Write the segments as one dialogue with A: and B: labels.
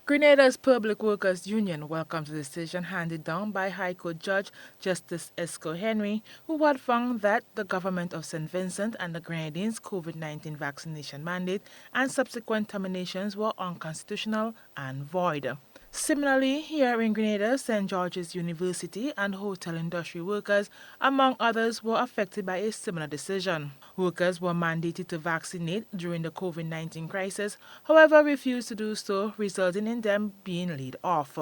A: Grenada's Public Workers Union welcomes the decision handed down by High Court Judge Justice Esco Henry, who had found that the government of St. Vincent and the Grenadines' COVID-19 vaccination mandate and subsequent terminations were unconstitutional and void. Similarly, here in Grenada, St. George's University and hotel industry workers, among others, were affected by a similar decision. Workers were mandated to vaccinate during the COVID-19 crisis, however refused to do so, resulting in them being laid off.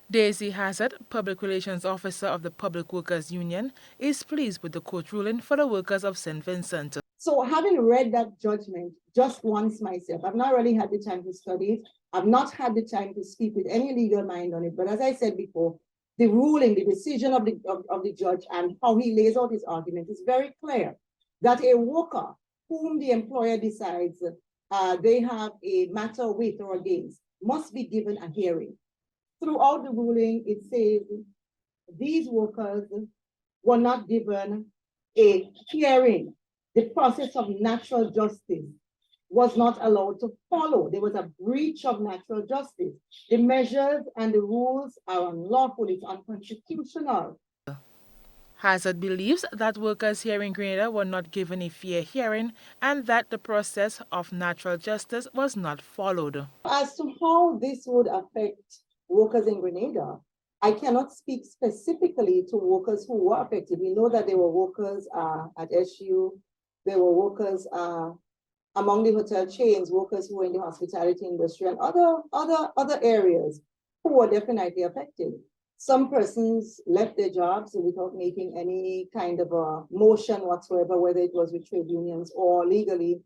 A: Daisy Hazard, Public Relations Officer of the Public Workers Union, is pleased with the court ruling for the workers of St. Vincent.
B: So having read that judgment just once myself, I've not really had the time to study it. I've not had the time to speak with any legal mind on it. But as I said before, the ruling, the decision of the judge and how he lays out his argument is very clear that a worker whom the employer decides they have a matter with or against must be given a hearing. Throughout the ruling, it says these workers were not given a hearing. The process of natural justice was not allowed to follow. There was a breach of natural justice. The measures and the rules are unlawful, it's unconstitutional.
A: Hazard believes that workers here in Grenada were not given a fair hearing and that the process of natural justice was not followed.
B: As to how this would affect workers in Grenada, I cannot speak specifically to workers who were affected. We know that there were workers at SU, there were workers among the hotel chains, workers who were in the hospitality industry and other areas who were definitely affected. Some persons left their jobs without making any kind of a motion whatsoever, whether it was with trade unions or legally,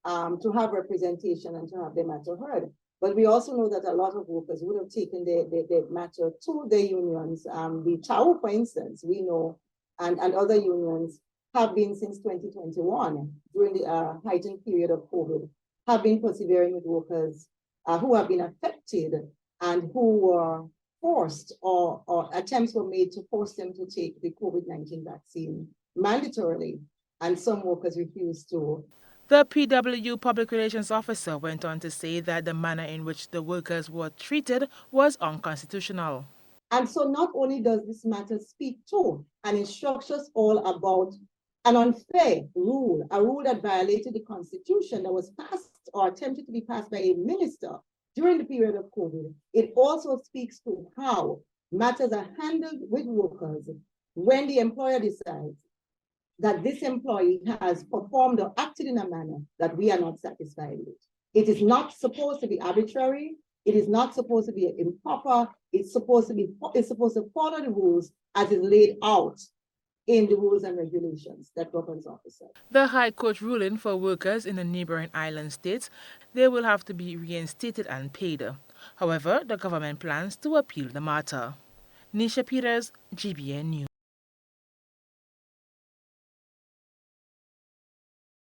B: to have representation and to have their matter heard. But we also know that a lot of workers would have taken their matter to their unions. The TAU, for instance, we know, and other unions have been since 2021, during the heightened period of COVID, have been persevering with workers who have been affected and who were forced or attempts were made to force them to take the COVID-19 vaccine mandatorily, and some workers refused to.
A: The PWU Public Relations Officer went on to say that the manner in which the workers were treated was unconstitutional.
B: And so not only does this matter speak to and instructs us all about an unfair rule, a rule that violated the Constitution that was passed or attempted to be passed by a minister during the period of COVID, it also speaks to how matters are handled with workers when the employer decides that this employee has performed or acted in a manner that we are not satisfied with. It is not supposed to be arbitrary. It is not supposed to be improper. It's supposed to follow the rules as is laid out in the rules and regulations that governs officers.
A: The High Court ruling for workers in the neighboring island states they will have to be reinstated and paid. However, the government plans to appeal the matter. Nisha Peters, GBN News.